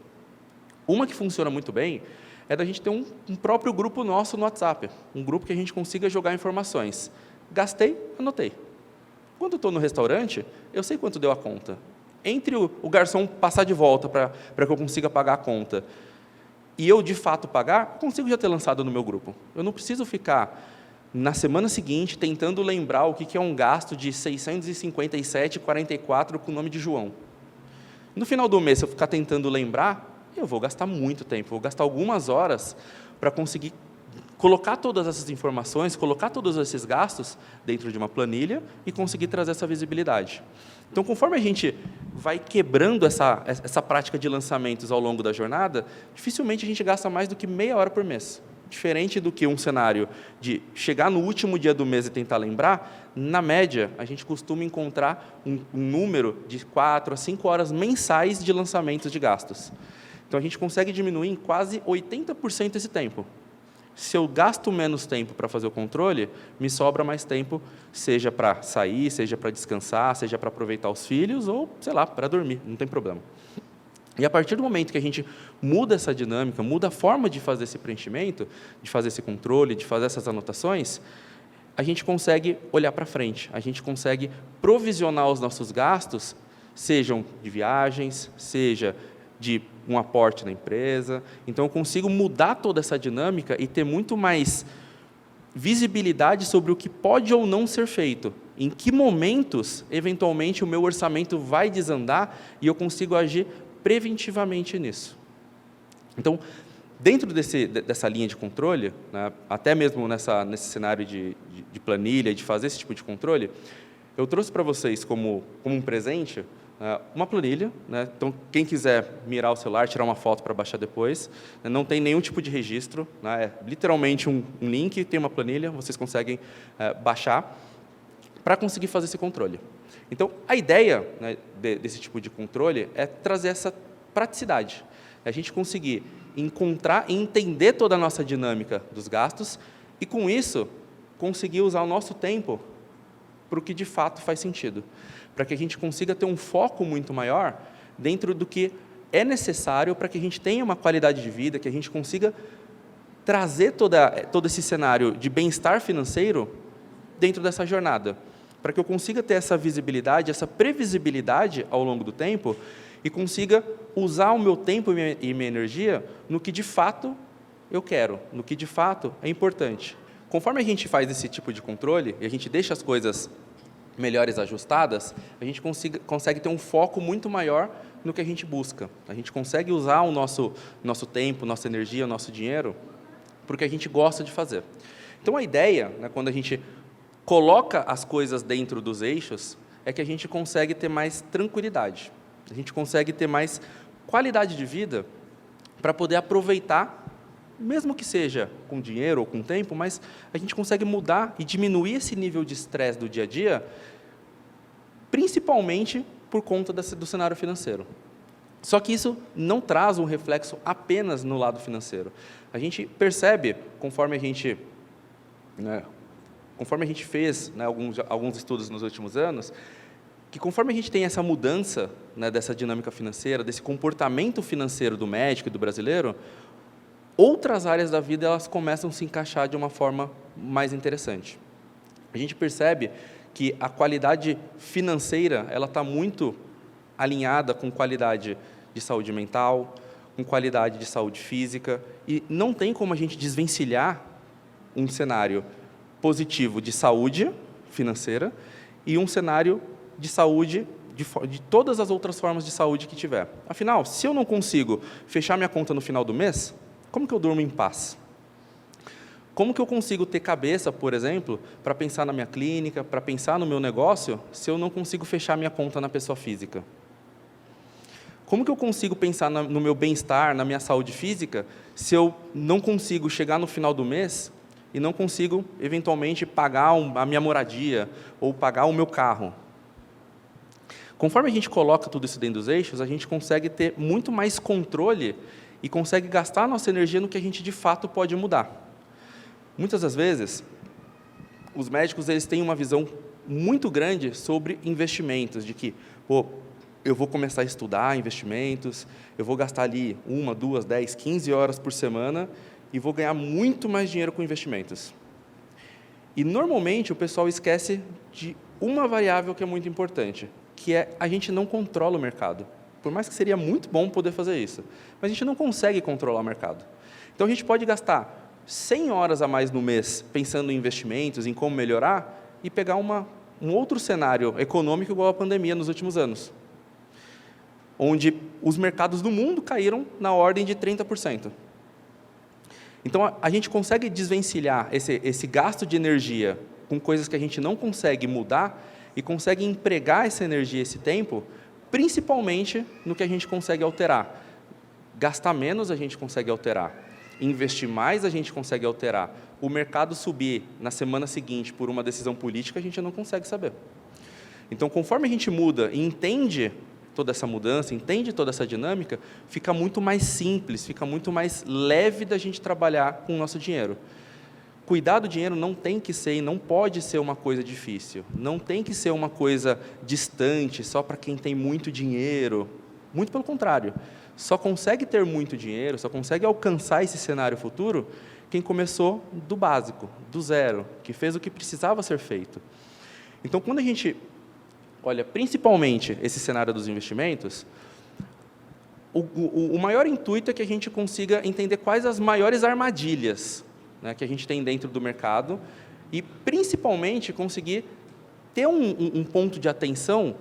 Uma que funciona muito bem é da gente ter um próprio grupo nosso no WhatsApp, um grupo que a gente consiga jogar informações. Gastei, anotei. Quando eu estou no restaurante, eu sei quanto deu a conta. Entre o garçom passar de volta para que eu consiga pagar a conta e eu, de fato, pagar, eu consigo já ter lançado no meu grupo. Eu não preciso ficar, na semana seguinte, tentando lembrar o que é um gasto de R$ 657,44 com o nome de João. No final do mês, se eu ficar tentando lembrar, eu vou gastar muito tempo, vou gastar algumas horas para conseguir colocar todas essas informações, colocar todos esses gastos dentro de uma planilha e conseguir trazer essa visibilidade. Então, conforme a gente vai quebrando essa prática de lançamentos ao longo da jornada, dificilmente a gente gasta mais do que meia hora por mês. Diferente do que um cenário de chegar no último dia do mês e tentar lembrar, na média, a gente costuma encontrar um número de 4 a 5 horas mensais de lançamentos de gastos. Então, a gente consegue diminuir em quase 80% esse tempo. Se eu gasto menos tempo para fazer o controle, me sobra mais tempo, seja para sair, seja para descansar, seja para aproveitar os filhos ou, sei lá, para dormir, não tem problema. E a partir do momento que a gente muda essa dinâmica, muda a forma de fazer esse preenchimento, de fazer esse controle, de fazer essas anotações, a gente consegue olhar para frente, a gente consegue provisionar os nossos gastos, sejam de viagens, seja de um aporte na empresa. Então, eu consigo mudar toda essa dinâmica e ter muito mais visibilidade sobre o que pode ou não ser feito, em que momentos, eventualmente, o meu orçamento vai desandar e eu consigo agir preventivamente nisso. Então, dentro dessa linha de controle, né, até mesmo nesse cenário de planilha, de fazer esse tipo de controle, eu trouxe para vocês como um presente uma planilha, né? Então, quem quiser mirar o celular, tirar uma foto para baixar depois, né? Não tem nenhum tipo de registro, né? É literalmente um link, tem uma planilha, vocês conseguem baixar para conseguir fazer esse controle. Então, a ideia, né, desse tipo de controle é trazer essa praticidade, é a gente conseguir encontrar e entender toda a nossa dinâmica dos gastos e, com isso, conseguir usar o nosso tempo para o que de fato faz sentido, para que a gente consiga ter um foco muito maior dentro do que é necessário para que a gente tenha uma qualidade de vida, que a gente consiga trazer todo esse cenário de bem-estar financeiro dentro dessa jornada, para que eu consiga ter essa visibilidade, essa previsibilidade ao longo do tempo e consiga usar o meu tempo e minha energia no que de fato eu quero, no que de fato é importante. Conforme a gente faz esse tipo de controle e a gente deixa as coisas melhores ajustadas, a gente consegue ter um foco muito maior no que a gente busca. A gente consegue usar o nosso tempo, nossa energia, nosso dinheiro, porque a gente gosta de fazer. Então, a ideia, né, quando a gente coloca as coisas dentro dos eixos, é que a gente consegue ter mais tranquilidade, a gente consegue ter mais qualidade de vida para poder aproveitar, mesmo que seja com dinheiro ou com tempo, mas a gente consegue mudar e diminuir esse nível de estresse do dia a dia, principalmente por conta do cenário financeiro. Só que isso não traz um reflexo apenas no lado financeiro. A gente percebe, conforme a gente fez, né, alguns estudos nos últimos anos, que conforme a gente tem essa mudança, né, dessa dinâmica financeira, desse comportamento financeiro do médico e do brasileiro, outras áreas da vida elas começam a se encaixar de uma forma mais interessante. A gente percebe que a qualidade financeira ela está muito alinhada com qualidade de saúde mental, com qualidade de saúde física, e não tem como a gente desvencilhar um cenário positivo de saúde financeira e um cenário de saúde de todas as outras formas de saúde que tiver. Afinal, se eu não consigo fechar minha conta no final do mês, como que eu durmo em paz? Como que eu consigo ter cabeça, por exemplo, para pensar na minha clínica, para pensar no meu negócio, se eu não consigo fechar minha conta na pessoa física? Como que eu consigo pensar no meu bem-estar, na minha saúde física, se eu não consigo chegar no final do mês e não consigo, eventualmente, pagar a minha moradia ou pagar o meu carro? Conforme a gente coloca tudo isso dentro dos eixos, a gente consegue ter muito mais controle e consegue gastar a nossa energia no que a gente, de fato, pode mudar. Muitas das vezes, os médicos eles têm uma visão muito grande sobre investimentos, de que, eu vou começar a estudar investimentos, eu vou gastar ali 1, 2, 10, 15 horas por semana e vou ganhar muito mais dinheiro com investimentos. E, normalmente, o pessoal esquece de uma variável que é muito importante, que é a gente não controla o mercado. Por mais que seria muito bom poder fazer isso, mas a gente não consegue controlar o mercado. Então, a gente pode gastar 100 horas a mais no mês pensando em investimentos, em como melhorar, e pegar um outro cenário econômico igual a pandemia nos últimos anos, onde os mercados do mundo caíram na ordem de 30%. Então, a gente consegue desvencilhar esse gasto de energia com coisas que a gente não consegue mudar e consegue empregar essa energia, esse tempo, principalmente no que a gente consegue alterar. Gastar menos a gente consegue alterar. Investir mais a gente consegue alterar. O mercado subir na semana seguinte por uma decisão política, a gente não consegue saber. Então, conforme a gente muda e entende toda essa mudança, entende toda essa dinâmica, fica muito mais simples, fica muito mais leve da gente trabalhar com o nosso dinheiro. Cuidar do dinheiro não tem que ser e não pode ser uma coisa difícil, não tem que ser uma coisa distante, só para quem tem muito dinheiro. Muito pelo contrário. Só consegue ter muito dinheiro, só consegue alcançar esse cenário futuro quem começou do básico, do zero, que fez o que precisava ser feito. Então, quando a gente olha principalmente esse cenário dos investimentos, o maior intuito é que a gente consiga entender quais as maiores armadilhas, né, que a gente tem dentro do mercado e, principalmente, conseguir ter um ponto de atenção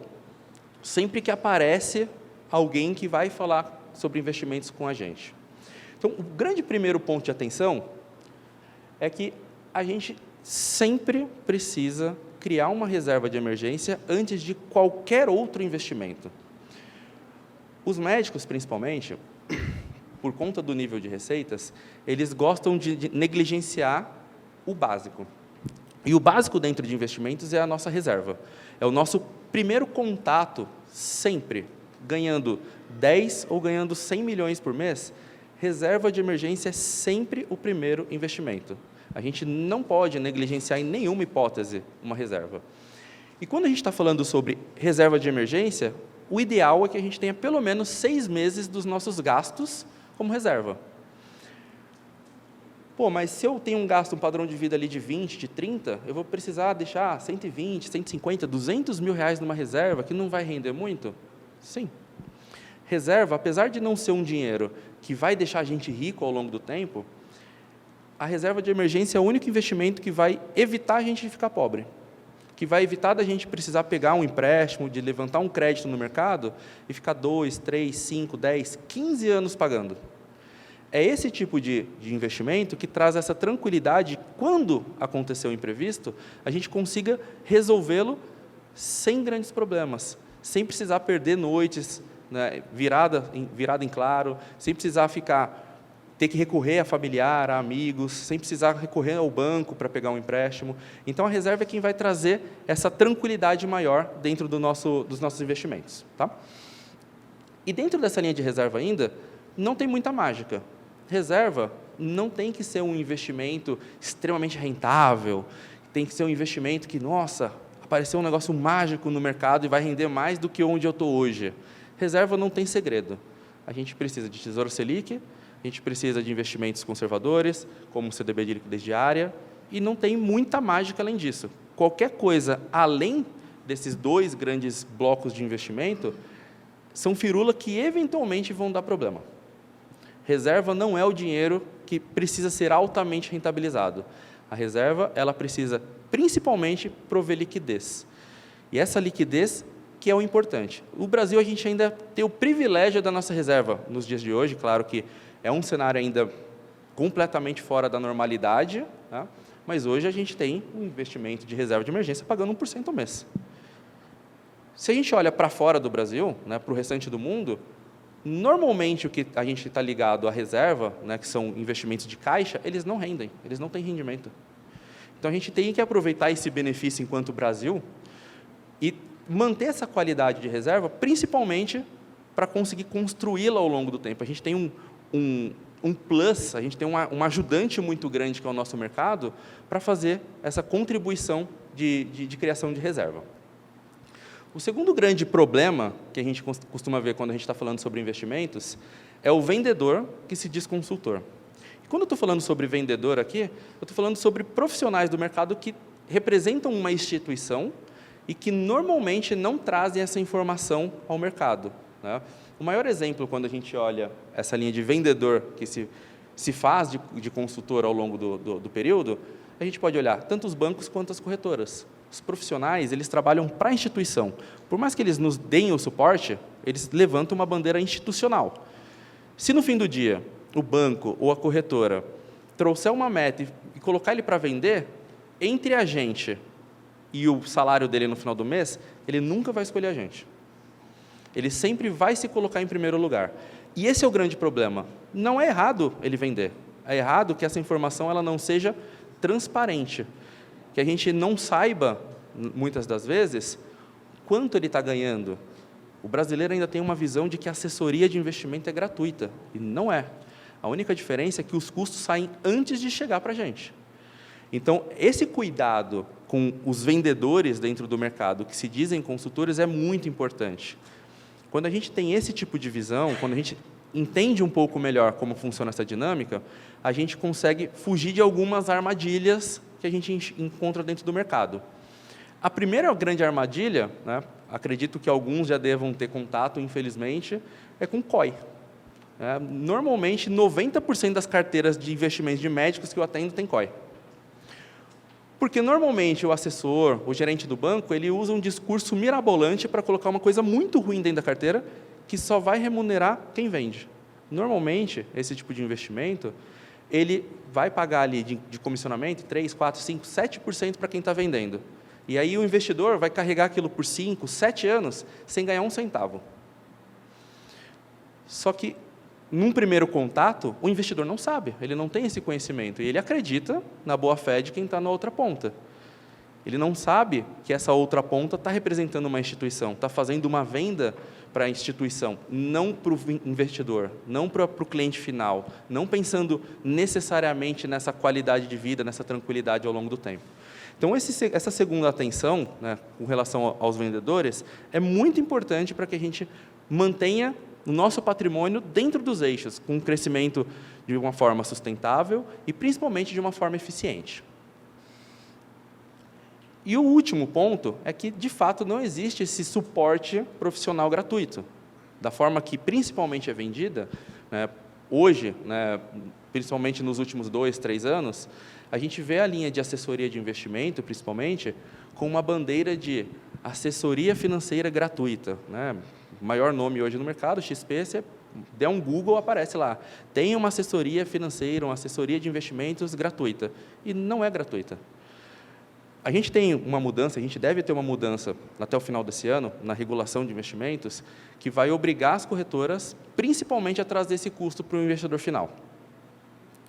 sempre que aparece alguém que vai falar sobre investimentos com a gente. Então, o grande primeiro ponto de atenção é que a gente sempre precisa criar uma reserva de emergência antes de qualquer outro investimento. Os médicos, principalmente, por conta do nível de receitas, eles gostam de negligenciar o básico. E o básico dentro de investimentos é a nossa reserva. É o nosso primeiro contato, sempre, ganhando 10 ou ganhando 100 milhões por mês, reserva de emergência é sempre o primeiro investimento. A gente não pode negligenciar em nenhuma hipótese uma reserva. E quando a gente está falando sobre reserva de emergência, o ideal é que a gente tenha pelo menos 6 meses dos nossos gastos como reserva. Mas se eu tenho um gasto, um padrão de vida ali de 20, de 30, eu vou precisar deixar 120, 150, 200 mil reais numa reserva que não vai render muito? Sim. Reserva, apesar de não ser um dinheiro que vai deixar a gente rico ao longo do tempo, a reserva de emergência é o único investimento que vai evitar a gente de ficar pobre, que vai evitar da gente precisar pegar um empréstimo, de levantar um crédito no mercado e ficar 2, 3, 5, 10, 15 anos pagando. É esse tipo de investimento que traz essa tranquilidade, quando acontecer o imprevisto, a gente consiga resolvê-lo sem grandes problemas, sem precisar perder noites, né, virada em claro, sem precisar ter que recorrer a familiar, a amigos, sem precisar recorrer ao banco para pegar um empréstimo. Então, a reserva é quem vai trazer essa tranquilidade maior dentro dos nossos investimentos. Tá? E dentro dessa linha de reserva ainda, não tem muita mágica. Reserva não tem que ser um investimento extremamente rentável, tem que ser um investimento que, nossa, apareceu um negócio mágico no mercado e vai render mais do que onde eu estou hoje. Reserva não tem segredo. A gente precisa de Tesouro Selic, a gente precisa de investimentos conservadores, como o CDB de liquidez diária, e não tem muita mágica além disso. qualquer coisa além desses 2 grandes blocos de investimento são firula que eventualmente vão dar problema. Reserva não é o dinheiro que precisa ser altamente rentabilizado. A reserva, ela precisa principalmente prover liquidez. E essa liquidez que é o importante. O Brasil, a gente ainda tem o privilégio da nossa reserva nos dias de hoje, claro que é um cenário ainda completamente fora da normalidade, tá? Mas hoje a gente tem um investimento de reserva de emergência pagando 1% ao mês. Se a gente olha para fora do Brasil, né, para o restante do mundo, normalmente o que a gente está ligado à reserva, né, que são investimentos de caixa, eles não rendem, eles não têm rendimento. Então a gente tem que aproveitar esse benefício enquanto Brasil e manter essa qualidade de reserva, principalmente para conseguir construí-la ao longo do tempo. A gente tem um plus, a gente tem um ajudante muito grande que é o nosso mercado para fazer essa contribuição de criação de reserva. O segundo grande problema que a gente costuma ver quando a gente está falando sobre investimentos é o vendedor que se diz consultor. E quando eu estou falando sobre vendedor aqui, eu estou falando sobre profissionais do mercado que representam uma instituição e que normalmente não trazem essa informação ao mercado, né? O maior exemplo, quando a gente olha essa linha de vendedor que se faz de consultor ao longo do período, a gente pode olhar tanto os bancos quanto as corretoras. Os profissionais, eles trabalham para a instituição. Por mais que eles nos deem o suporte, eles levantam uma bandeira institucional. Se no fim do dia o banco ou a corretora trouxer uma meta e colocar ele para vender, entre a gente e o salário dele no final do mês, ele nunca vai escolher a gente. Ele sempre vai se colocar em primeiro lugar. E esse é o grande problema. Não é errado ele vender. É errado que essa informação ela não seja transparente. Que a gente não saiba, muitas das vezes, quanto ele está ganhando. O brasileiro ainda tem uma visão de que a assessoria de investimento é gratuita. E não é. A única diferença é que os custos saem antes de chegar para a gente. Então, esse cuidado com os vendedores dentro do mercado, que se dizem consultores, é muito importante. Quando a gente tem esse tipo de visão, quando a gente entende um pouco melhor como funciona essa dinâmica, a gente consegue fugir de algumas armadilhas que a gente encontra dentro do mercado. A primeira grande armadilha, né, acredito que alguns já devam ter contato, infelizmente, é com COI. Normalmente, 90% das carteiras de investimentos de médicos que eu atendo tem COI. Porque, normalmente, o assessor, o gerente do banco, ele usa um discurso mirabolante para colocar uma coisa muito ruim dentro da carteira que só vai remunerar quem vende. Normalmente, esse tipo de investimento, ele vai pagar ali de comissionamento 3, 4, 5, 7% para quem está vendendo. E aí o investidor vai carregar aquilo por 5, 7 anos sem ganhar um centavo. Só que, num primeiro contato, o investidor não sabe, ele não tem esse conhecimento, e ele acredita na boa-fé de quem está na outra ponta. Ele não sabe que essa outra ponta está representando uma instituição, está fazendo uma venda para a instituição, não para o investidor, não para o cliente final, não pensando necessariamente nessa qualidade de vida, nessa tranquilidade ao longo do tempo. Então, essa segunda atenção, né, com relação aos vendedores, é muito importante para que a gente mantenha o nosso patrimônio dentro dos eixos, com um crescimento de uma forma sustentável e, principalmente, de uma forma eficiente. E o último ponto é que, de fato, não existe esse suporte profissional gratuito. Da forma que, principalmente, é vendida, né, hoje, né, principalmente nos últimos 2, 3 anos, a gente vê a linha de assessoria de investimento, principalmente, com uma bandeira de assessoria financeira gratuita, né? O maior nome hoje no mercado, XP, se der um Google, aparece lá. Tem uma assessoria financeira, uma assessoria de investimentos gratuita. E não é gratuita. A gente tem uma mudança, a gente deve ter uma mudança até o final desse ano, na regulação de investimentos, que vai obrigar as corretoras, principalmente, a trazer esse custo para o investidor final.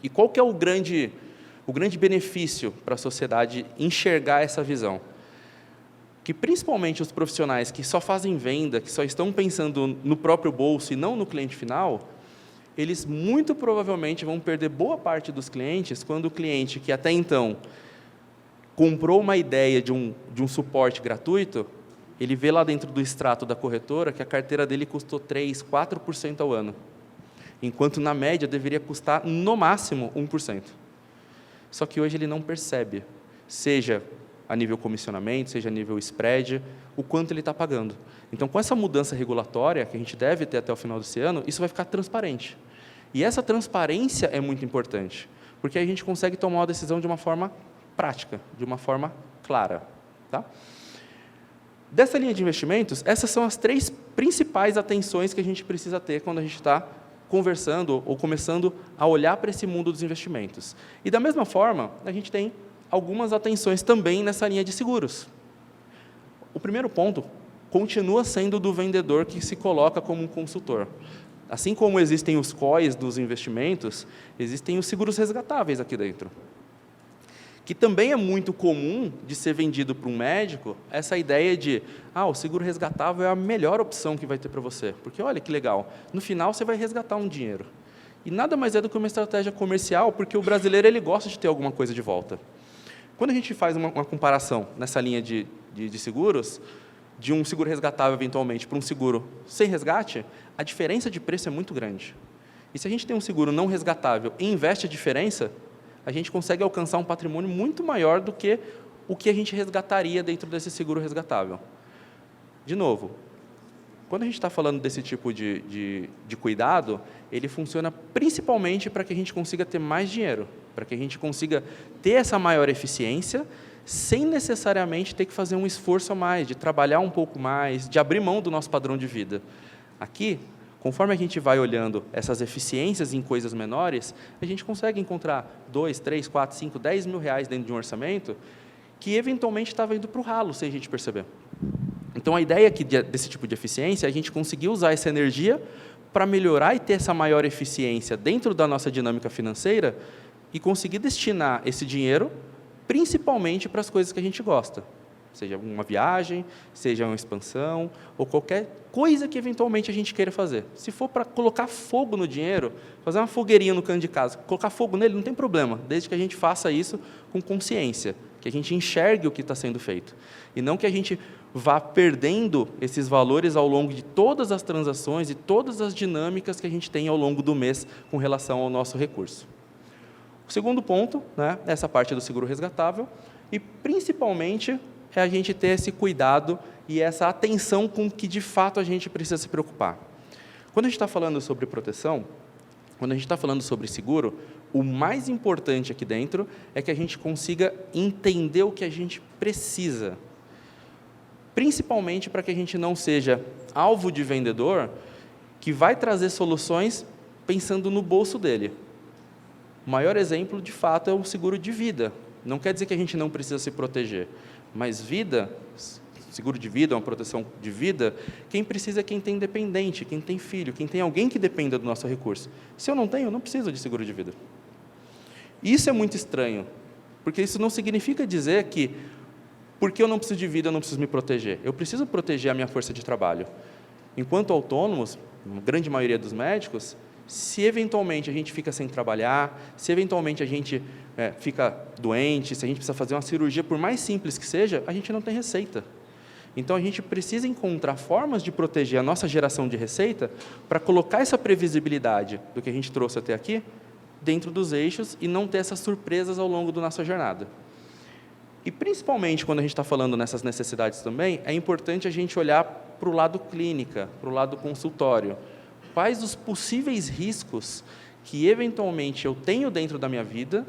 E qual que é o grande benefício para a sociedade enxergar essa visão? Que principalmente os profissionais que só fazem venda, que só estão pensando no próprio bolso e não no cliente final, eles muito provavelmente vão perder boa parte dos clientes quando o cliente que até então comprou uma ideia de um suporte gratuito, ele vê lá dentro do extrato da corretora que a carteira dele custou 3%, 4% ao ano, enquanto na média deveria custar no máximo 1%. Só que hoje ele não percebe, seja a nível comissionamento, seja a nível spread, o quanto ele está pagando. Então, com essa mudança regulatória, que a gente deve ter até o final desse ano, isso vai ficar transparente. E essa transparência é muito importante, porque a gente consegue tomar uma decisão de uma forma prática, de uma forma clara. Tá? Dessa linha de investimentos, essas são as 3 principais atenções que a gente precisa ter quando a gente está conversando ou começando a olhar para esse mundo dos investimentos. E, da mesma forma, a gente tem algumas atenções também nessa linha de seguros. O primeiro ponto continua sendo do vendedor que se coloca como um consultor. Assim como existem os COIs dos investimentos, existem os seguros resgatáveis aqui dentro. Que também é muito comum de ser vendido para um médico, essa ideia de, o seguro resgatável é a melhor opção que vai ter para você, porque olha que legal, no final você vai resgatar um dinheiro. E nada mais é do que uma estratégia comercial, porque o brasileiro ele gosta de ter alguma coisa de volta. Quando a gente faz uma comparação nessa linha de seguros, de um seguro resgatável eventualmente para um seguro sem resgate, a diferença de preço é muito grande. E se a gente tem um seguro não resgatável e investe a diferença, a gente consegue alcançar um patrimônio muito maior do que o que a gente resgataria dentro desse seguro resgatável. De novo, quando a gente está falando desse tipo de cuidado, ele funciona principalmente para que a gente consiga ter mais dinheiro, para que a gente consiga ter essa maior eficiência, sem necessariamente ter que fazer um esforço a mais, de trabalhar um pouco mais, de abrir mão do nosso padrão de vida. Aqui, conforme a gente vai olhando essas eficiências em coisas menores, a gente consegue encontrar 2, 3, 4, 5, 10 mil reais dentro de um orçamento que, eventualmente, estava indo para o ralo, sem a gente perceber. Então, a ideia aqui desse tipo de eficiência é a gente conseguir usar essa energia para melhorar e ter essa maior eficiência dentro da nossa dinâmica financeira e conseguir destinar esse dinheiro principalmente para as coisas que a gente gosta. Seja uma viagem, seja uma expansão, ou qualquer coisa que eventualmente a gente queira fazer. Se for para colocar fogo no dinheiro, fazer uma fogueirinha no canto de casa, colocar fogo nele, não tem problema, desde que a gente faça isso com consciência, que a gente enxergue o que está sendo feito. E não que a gente vá perdendo esses valores ao longo de todas as transações e todas as dinâmicas que a gente tem ao longo do mês com relação ao nosso recurso. O segundo ponto, né, é essa parte do seguro resgatável, e principalmente é a gente ter esse cuidado e essa atenção com que, de fato, a gente precisa se preocupar. Quando a gente está falando sobre proteção, quando a gente está falando sobre seguro, o mais importante aqui dentro é que a gente consiga entender o que a gente precisa, principalmente para que a gente não seja alvo de vendedor que vai trazer soluções pensando no bolso dele. O maior exemplo, de fato, é o seguro de vida. Não quer dizer que a gente não precisa se proteger, mas vida, seguro de vida, uma proteção de vida, quem precisa é quem tem dependente, quem tem filho, quem tem alguém que dependa do nosso recurso. Se eu não tenho, eu não preciso de seguro de vida. Isso é muito estranho, porque isso não significa dizer que, porque eu não preciso de vida, eu não preciso me proteger. Eu preciso proteger a minha força de trabalho. Enquanto autônomos, a grande maioria dos médicos, se eventualmente a gente fica sem trabalhar, se eventualmente a gente fica doente, se a gente precisa fazer uma cirurgia, por mais simples que seja, a gente não tem receita. Então, a gente precisa encontrar formas de proteger a nossa geração de receita para colocar essa previsibilidade do que a gente trouxe até aqui dentro dos eixos e não ter essas surpresas ao longo da nossa jornada. E, principalmente, quando a gente está falando nessas necessidades também, é importante a gente olhar para o lado clínica, para o lado consultório. Quais os possíveis riscos que, eventualmente, eu tenho dentro da minha vida,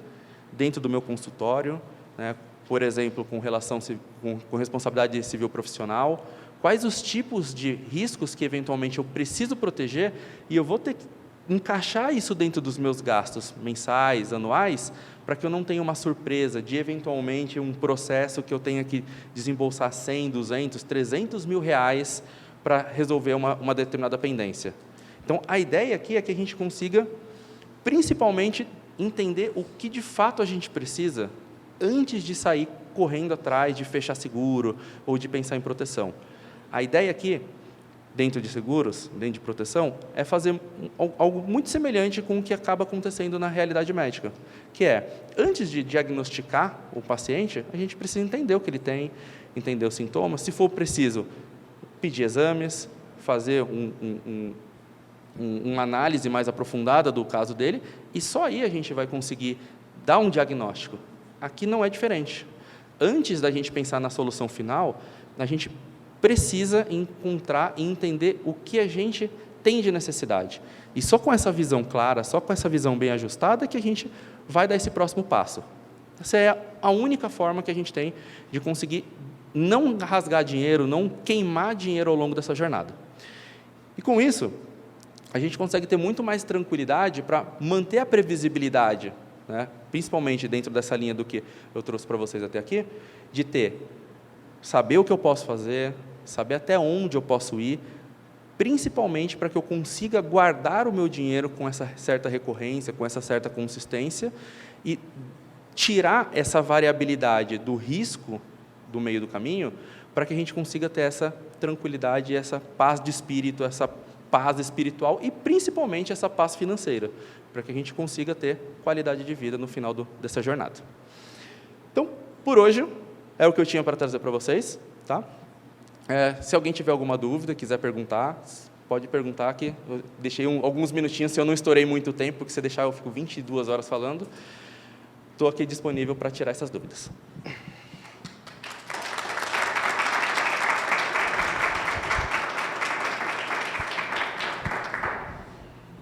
dentro do meu consultório, né, por exemplo, com responsabilidade civil profissional, quais os tipos de riscos que, eventualmente, eu preciso proteger e eu vou ter que encaixar isso dentro dos meus gastos mensais, anuais, para que eu não tenha uma surpresa de, eventualmente, um processo que eu tenha que desembolsar 100, 200, 300 mil reais para resolver uma determinada pendência. Então, a ideia aqui é que a gente consiga, principalmente, entender o que de fato a gente precisa antes de sair correndo atrás de fechar seguro ou de pensar em proteção. A ideia aqui, dentro de seguros, dentro de proteção, é fazer algo muito semelhante com o que acaba acontecendo na realidade médica, que é, antes de diagnosticar o paciente, a gente precisa entender o que ele tem, entender os sintomas, se for preciso, pedir exames, fazer uma análise mais aprofundada do caso dele, e só aí a gente vai conseguir dar um diagnóstico. Aqui não é diferente. antes da gente pensar na solução final, a gente precisa encontrar e entender o que a gente tem de necessidade. E só com essa visão clara, só com essa visão bem ajustada, que a gente vai dar esse próximo passo. Essa é a única forma que a gente tem de conseguir não rasgar dinheiro, não queimar dinheiro ao longo dessa jornada. E com isso, a gente consegue ter muito mais tranquilidade para manter a previsibilidade, né? Principalmente dentro dessa linha do que eu trouxe para vocês até aqui, de saber o que eu posso fazer, saber até onde eu posso ir, principalmente para que eu consiga guardar o meu dinheiro com essa certa recorrência, com essa certa consistência, e tirar essa variabilidade do risco do meio do caminho, para que a gente consiga ter essa tranquilidade, essa paz de espírito, essa paz espiritual e, principalmente, essa paz financeira, para que a gente consiga ter qualidade de vida no final dessa jornada. Então, por hoje, é o que eu tinha para trazer para vocês. Tá? Se alguém tiver alguma dúvida, quiser perguntar, pode perguntar, que eu deixei alguns minutinhos, se eu não estourei muito tempo, porque se deixar eu fico 22 horas falando. Estou aqui disponível para tirar essas dúvidas.